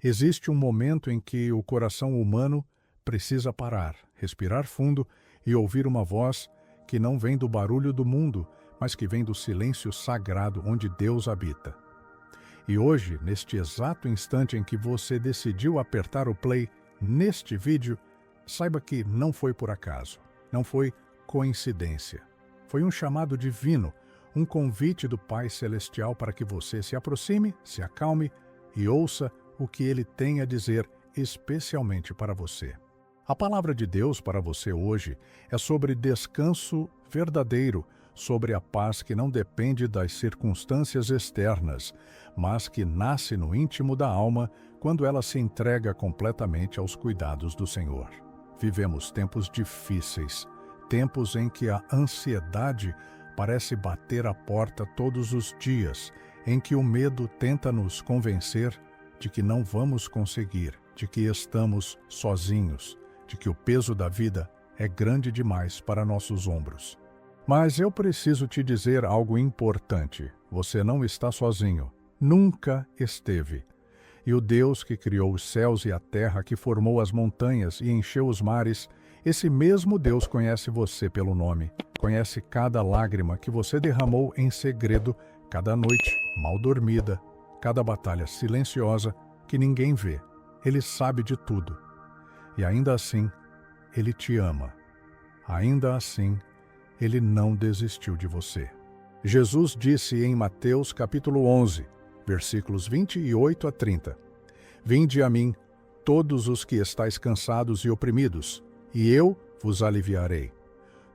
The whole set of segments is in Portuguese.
Existe um momento em que o coração humano precisa parar, respirar fundo e ouvir uma voz que não vem do barulho do mundo, mas que vem do silêncio sagrado onde Deus habita. E hoje, neste exato instante em que você decidiu apertar o play neste vídeo, saiba que não foi por acaso, não foi coincidência. Foi um chamado divino, um convite do Pai Celestial para que você se aproxime, se acalme e ouça o que Ele tem a dizer especialmente para você. A palavra de Deus para você hoje é sobre descanso verdadeiro, sobre a paz que não depende das circunstâncias externas, mas que nasce no íntimo da alma quando ela se entrega completamente aos cuidados do Senhor. Vivemos tempos difíceis, tempos em que a ansiedade parece bater a porta todos os dias, em que o medo tenta nos convencer de que não vamos conseguir, de que estamos sozinhos, de que o peso da vida é grande demais para nossos ombros. Mas eu preciso te dizer algo importante. Você não está sozinho. Nunca esteve. E o Deus que criou os céus e a terra, que formou as montanhas e encheu os mares, esse mesmo Deus conhece você pelo nome, conhece cada lágrima que você derramou em segredo, cada noite mal dormida, cada batalha silenciosa que ninguém vê. Ele sabe de tudo. E ainda assim, Ele te ama. Ainda assim, Ele não desistiu de você. Jesus disse em Mateus capítulo 11, versículos 28 a 30, Vinde a mim, todos os que estáis cansados e oprimidos, e eu vos aliviarei.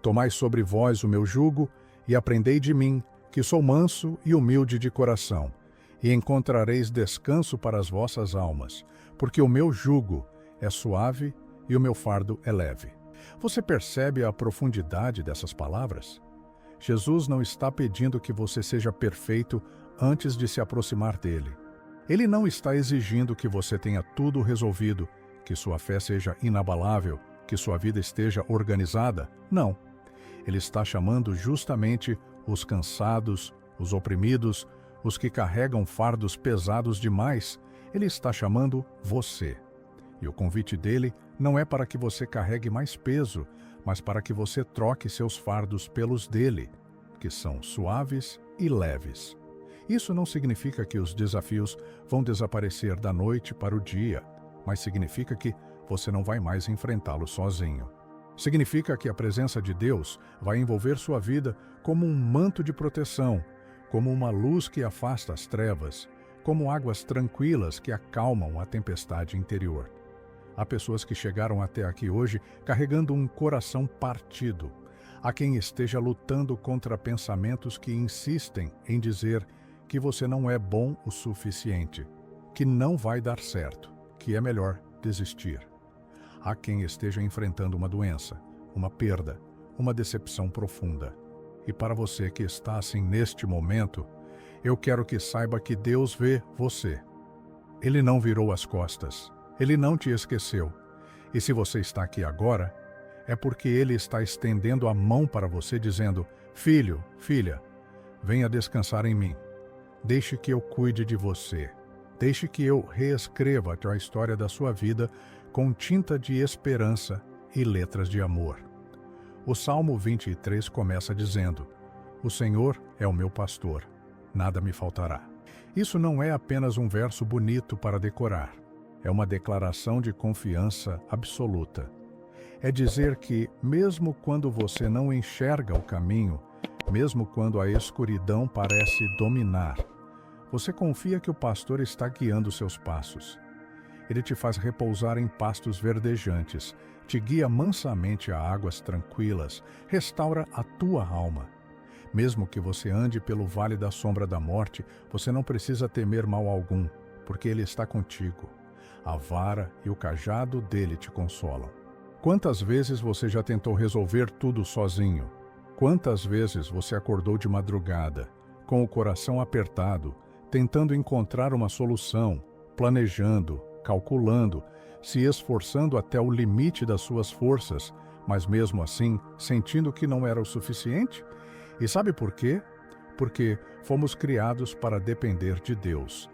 Tomai sobre vós o meu jugo e aprendei de mim, que sou manso e humilde de coração, e encontrareis descanso para as vossas almas, porque o meu jugo é suave e o meu fardo é leve. Você percebe a profundidade dessas palavras? Jesus não está pedindo que você seja perfeito antes de se aproximar dele. Ele não está exigindo que você tenha tudo resolvido, que sua fé seja inabalável, que sua vida esteja organizada. Não. Ele está chamando justamente os cansados, os oprimidos, os que carregam fardos pesados demais. Ele está chamando você. E o convite dele não é para que você carregue mais peso, mas para que você troque seus fardos pelos dele, que são suaves e leves. Isso não significa que os desafios vão desaparecer da noite para o dia, mas significa que você não vai mais enfrentá-los sozinho. Significa que a presença de Deus vai envolver sua vida como um manto de proteção, como uma luz que afasta as trevas, como águas tranquilas que acalmam a tempestade interior. Há pessoas que chegaram até aqui hoje carregando um coração partido. Há quem esteja lutando contra pensamentos que insistem em dizer que você não é bom o suficiente, que não vai dar certo, que é melhor desistir. Há quem esteja enfrentando uma doença, uma perda, uma decepção profunda. E para você que está assim neste momento, eu quero que saiba que Deus vê você. Ele não virou as costas. Ele não te esqueceu. E se você está aqui agora, é porque Ele está estendendo a mão para você dizendo, filho, filha, venha descansar em mim. Deixe que eu cuide de você. Deixe que eu reescreva a história da sua vida com tinta de esperança e letras de amor. O Salmo 23 começa dizendo, O Senhor é o meu pastor, nada me faltará. Isso não é apenas um verso bonito para decorar. É uma declaração de confiança absoluta. É dizer que, mesmo quando você não enxerga o caminho, mesmo quando a escuridão parece dominar, você confia que o pastor está guiando seus passos. Ele te faz repousar em pastos verdejantes, te guia mansamente a águas tranquilas, restaura a tua alma. Mesmo que você ande pelo vale da sombra da morte, você não precisa temer mal algum, porque Ele está contigo. A vara e o cajado dele te consolam. Quantas vezes você já tentou resolver tudo sozinho? Quantas vezes você acordou de madrugada, com o coração apertado, tentando encontrar uma solução, planejando, calculando, se esforçando até o limite das suas forças, mas mesmo assim sentindo que não era o suficiente? E sabe por quê? Porque fomos criados para depender de Deus.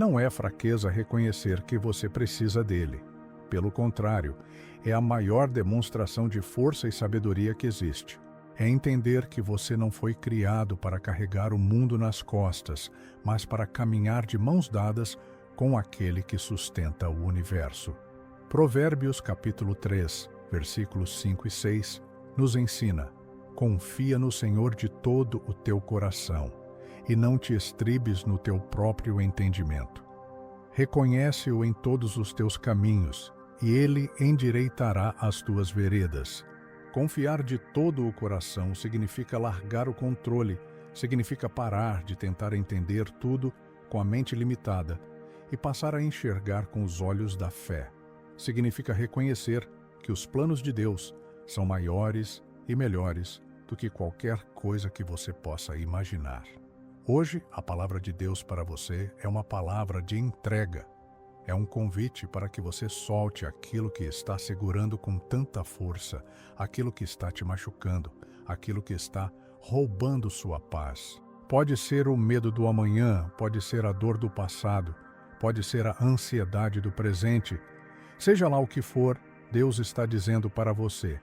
Não é fraqueza reconhecer que você precisa dele. Pelo contrário, é a maior demonstração de força e sabedoria que existe. É entender que você não foi criado para carregar o mundo nas costas, mas para caminhar de mãos dadas com aquele que sustenta o universo. Provérbios capítulo 3, versículos 5 e 6, nos ensina: confia no Senhor de todo o teu coração, e não te estribes no teu próprio entendimento. Reconhece-o em todos os teus caminhos, e ele endireitará as tuas veredas. Confiar de todo o coração significa largar o controle, significa parar de tentar entender tudo com a mente limitada e passar a enxergar com os olhos da fé. Significa reconhecer que os planos de Deus são maiores e melhores do que qualquer coisa que você possa imaginar. Hoje, a palavra de Deus para você é uma palavra de entrega. É um convite para que você solte aquilo que está segurando com tanta força, aquilo que está te machucando, aquilo que está roubando sua paz. Pode ser o medo do amanhã, pode ser a dor do passado, pode ser a ansiedade do presente. Seja lá o que for, Deus está dizendo para você: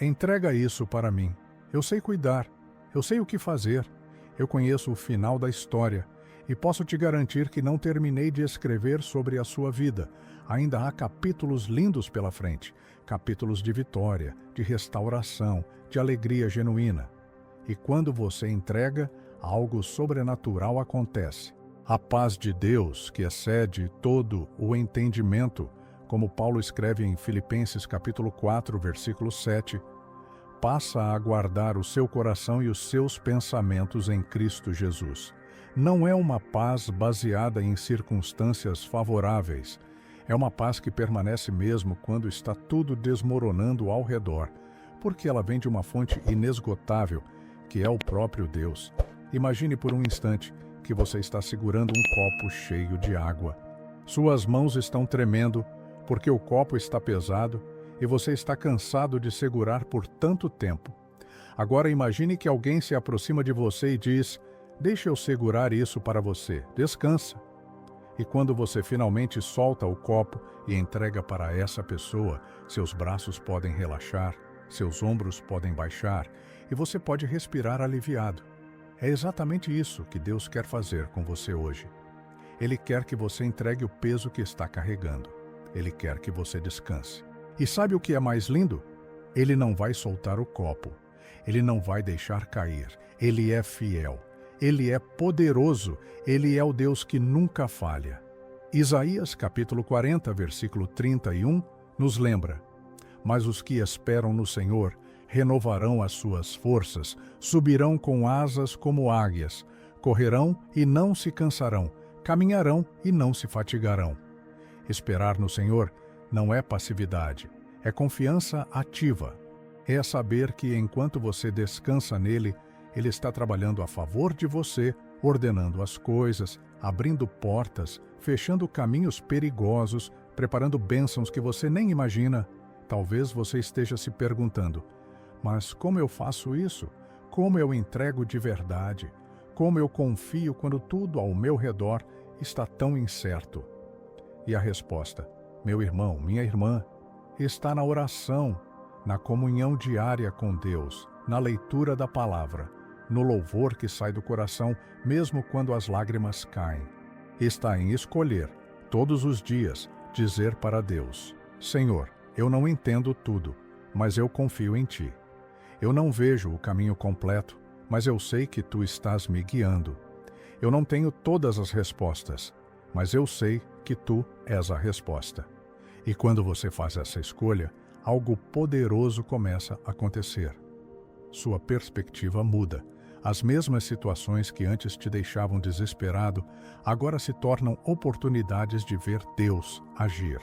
entrega isso para mim. Eu sei cuidar, eu sei o que fazer, eu conheço o final da história. E posso te garantir que não terminei de escrever sobre a sua vida. Ainda há capítulos lindos pela frente, capítulos de vitória, de restauração, de alegria genuína. E quando você entrega, algo sobrenatural acontece. A paz de Deus, que excede todo o entendimento, como Paulo escreve em Filipenses capítulo 4, versículo 7, passa a guardar o seu coração e os seus pensamentos em Cristo Jesus. Não é uma paz baseada em circunstâncias favoráveis. É uma paz que permanece mesmo quando está tudo desmoronando ao redor, porque ela vem de uma fonte inesgotável, que é o próprio Deus. Imagine por um instante que você está segurando um copo cheio de água. Suas mãos estão tremendo porque o copo está pesado e você está cansado de segurar por tanto tempo. Agora imagine que alguém se aproxima de você e diz: deixa eu segurar isso para você, descansa. E quando você finalmente solta o copo e entrega para essa pessoa, seus braços podem relaxar, seus ombros podem baixar e você pode respirar aliviado. É exatamente isso que Deus quer fazer com você hoje. Ele quer que você entregue o peso que está carregando. Ele quer que você descanse. E sabe o que é mais lindo? Ele não vai soltar o copo. Ele não vai deixar cair. Ele é fiel. Ele é poderoso, Ele é o Deus que nunca falha. Isaías capítulo 40, versículo 31, nos lembra: mas os que esperam no Senhor renovarão as suas forças, subirão com asas como águias, correrão e não se cansarão, caminharão e não se fatigarão. Esperar no Senhor não é passividade, é confiança ativa. É saber que enquanto você descansa nele, Ele está trabalhando a favor de você, ordenando as coisas, abrindo portas, fechando caminhos perigosos, preparando bênçãos que você nem imagina. Talvez você esteja se perguntando: mas como eu faço isso? Como eu entrego de verdade? Como eu confio quando tudo ao meu redor está tão incerto? E a resposta, meu irmão, minha irmã, está na oração, na comunhão diária com Deus, na leitura da palavra, no louvor que sai do coração, mesmo quando as lágrimas caem. Está em escolher, todos os dias, dizer para Deus: Senhor, eu não entendo tudo, mas eu confio em Ti. Eu não vejo o caminho completo, mas eu sei que Tu estás me guiando. Eu não tenho todas as respostas, mas eu sei que Tu és a resposta. E quando você faz essa escolha, algo poderoso começa a acontecer. Sua perspectiva muda. As mesmas situações que antes te deixavam desesperado, agora se tornam oportunidades de ver Deus agir.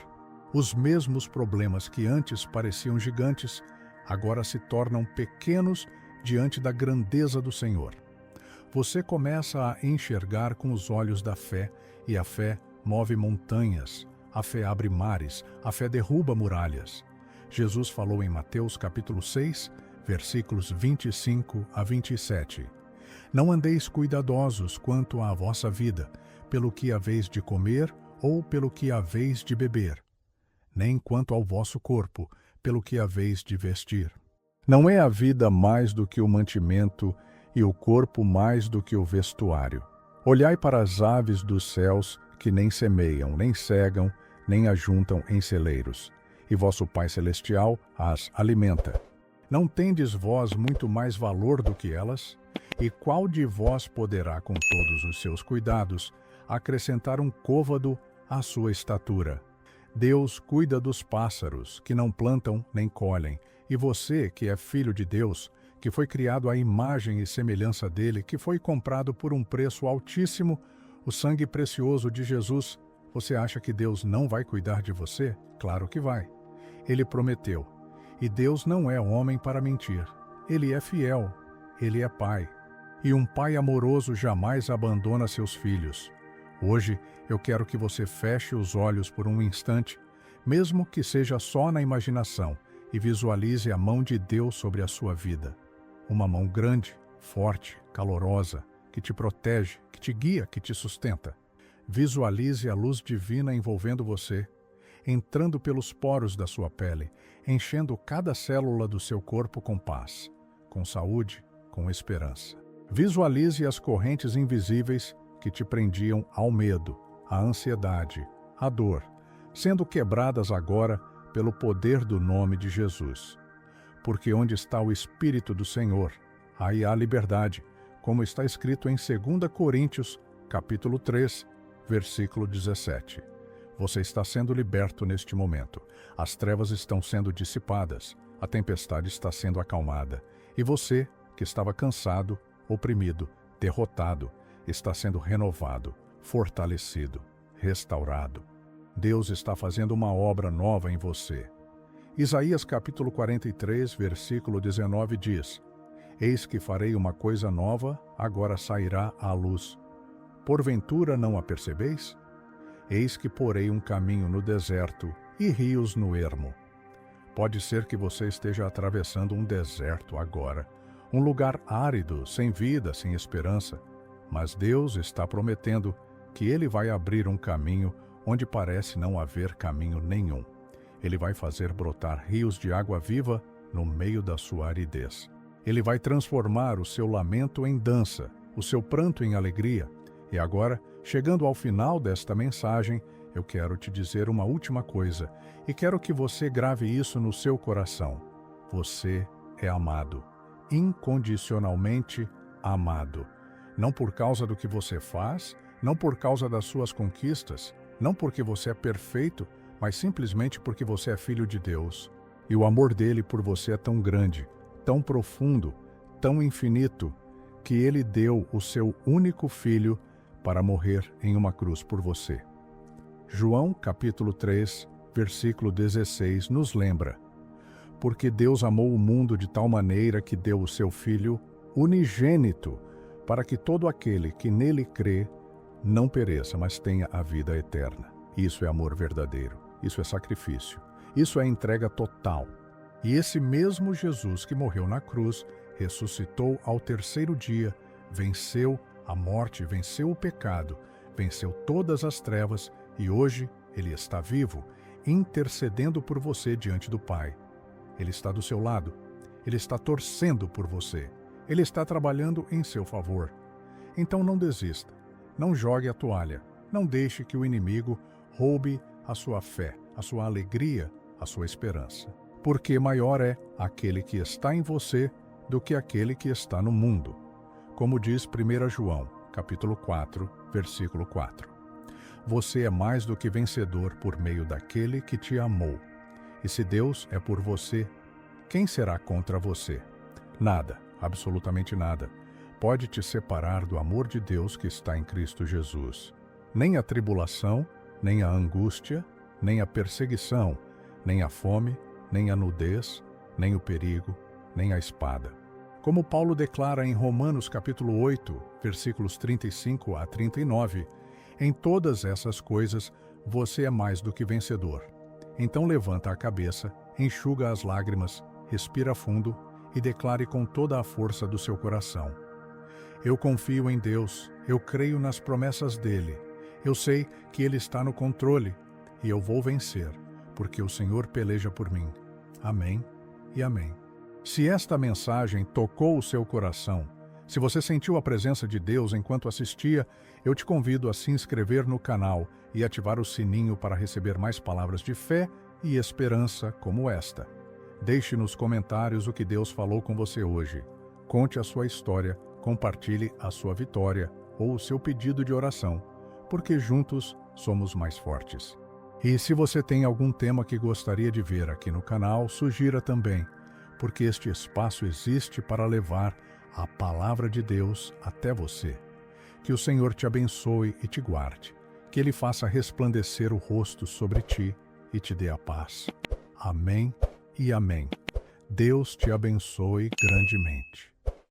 Os mesmos problemas que antes pareciam gigantes, agora se tornam pequenos diante da grandeza do Senhor. Você começa a enxergar com os olhos da fé, e a fé move montanhas, a fé abre mares, a fé derruba muralhas. Jesus falou em Mateus capítulo 6, versículos 25 a 27. Não andeis cuidadosos quanto à vossa vida, pelo que haveis de comer ou pelo que haveis de beber, nem quanto ao vosso corpo, pelo que haveis de vestir. Não é a vida mais do que o mantimento e o corpo mais do que o vestuário. Olhai para as aves dos céus, que nem semeiam, nem cegam, nem ajuntam em celeiros, e vosso Pai Celestial as alimenta. Não tendes vós muito mais valor do que elas? E qual de vós poderá, com todos os seus cuidados, acrescentar um côvado à sua estatura? Deus cuida dos pássaros, que não plantam nem colhem, e você, que é filho de Deus, que foi criado à imagem e semelhança dele, que foi comprado por um preço altíssimo, o sangue precioso de Jesus, você acha que Deus não vai cuidar de você? Claro que vai. Ele prometeu. E Deus não é homem para mentir. Ele é fiel. Ele é pai. E um pai amoroso jamais abandona seus filhos. Hoje, eu quero que você feche os olhos por um instante, mesmo que seja só na imaginação, e visualize a mão de Deus sobre a sua vida. Uma mão grande, forte, calorosa, que te protege, que te guia, que te sustenta. Visualize a luz divina envolvendo você, entrando pelos poros da sua pele, enchendo cada célula do seu corpo com paz, com saúde, com esperança. Visualize as correntes invisíveis que te prendiam ao medo, à ansiedade, à dor, sendo quebradas agora pelo poder do nome de Jesus. Porque onde está o Espírito do Senhor, aí há liberdade, como está escrito em 2 Coríntios, capítulo 3, versículo 17. Você está sendo liberto neste momento. As trevas estão sendo dissipadas, a tempestade está sendo acalmada. E você, que estava cansado, oprimido, derrotado, está sendo renovado, fortalecido, restaurado. Deus está fazendo uma obra nova em você. Isaías capítulo 43, versículo 19 diz: Eis que farei uma coisa nova, agora sairá à luz. Porventura não a percebeis? Eis que porei um caminho no deserto e rios no ermo. Pode ser que você esteja atravessando um deserto agora, um lugar árido, sem vida, sem esperança, mas Deus está prometendo que Ele vai abrir um caminho onde parece não haver caminho nenhum. Ele vai fazer brotar rios de água viva no meio da sua aridez. Ele vai transformar o seu lamento em dança, o seu pranto em alegria. E agora, chegando ao final desta mensagem, eu quero te dizer uma última coisa, e quero que você grave isso no seu coração. Você é amado, incondicionalmente amado. Não por causa do que você faz, não por causa das suas conquistas, não porque você é perfeito, mas simplesmente porque você é filho de Deus. E o amor dele por você é tão grande, tão profundo, tão infinito, que ele deu o seu único filho para morrer em uma cruz por você. João capítulo 3, versículo 16 nos lembra: porque Deus amou o mundo de tal maneira que deu o seu Filho unigênito, para que todo aquele que nele crê não pereça, mas tenha a vida eterna. Isso é amor verdadeiro, isso é sacrifício, isso é entrega total. E esse mesmo Jesus que morreu na cruz, ressuscitou ao terceiro dia, venceu a morte, venceu o pecado, venceu todas as trevas e hoje ele está vivo, intercedendo por você diante do Pai. Ele está do seu lado, ele está torcendo por você, ele está trabalhando em seu favor. Então não desista, não jogue a toalha, não deixe que o inimigo roube a sua fé, a sua alegria, a sua esperança. Porque maior é aquele que está em você do que aquele que está no mundo. Como diz 1 João, capítulo 4, versículo 4. Você é mais do que vencedor por meio daquele que te amou. E se Deus é por você, quem será contra você? Nada, absolutamente nada, pode te separar do amor de Deus que está em Cristo Jesus. Nem a tribulação, nem a angústia, nem a perseguição, nem a fome, nem a nudez, nem o perigo, nem a espada. Como Paulo declara em Romanos capítulo 8, versículos 35 a 39, em todas essas coisas você é mais do que vencedor. Então levanta a cabeça, enxuga as lágrimas, respira fundo e declare com toda a força do seu coração: eu confio em Deus, eu creio nas promessas dele, Eu sei que Ele está no controle e eu vou vencer, porque o Senhor peleja por mim. Amém e amém. Se esta mensagem tocou o seu coração, se você sentiu a presença de Deus enquanto assistia, eu te convido a se inscrever no canal e ativar o sininho para receber mais palavras de fé e esperança como esta. Deixe nos comentários o que Deus falou com você hoje. Conte a sua história, compartilhe a sua vitória ou o seu pedido de oração, porque juntos somos mais fortes. E se você tem algum tema que gostaria de ver aqui no canal, sugira também, porque este espaço existe para levar a palavra de Deus até você. Que o Senhor te abençoe e te guarde, que Ele faça resplandecer o rosto sobre ti e te dê a paz. Amém e amém. Deus te abençoe grandemente.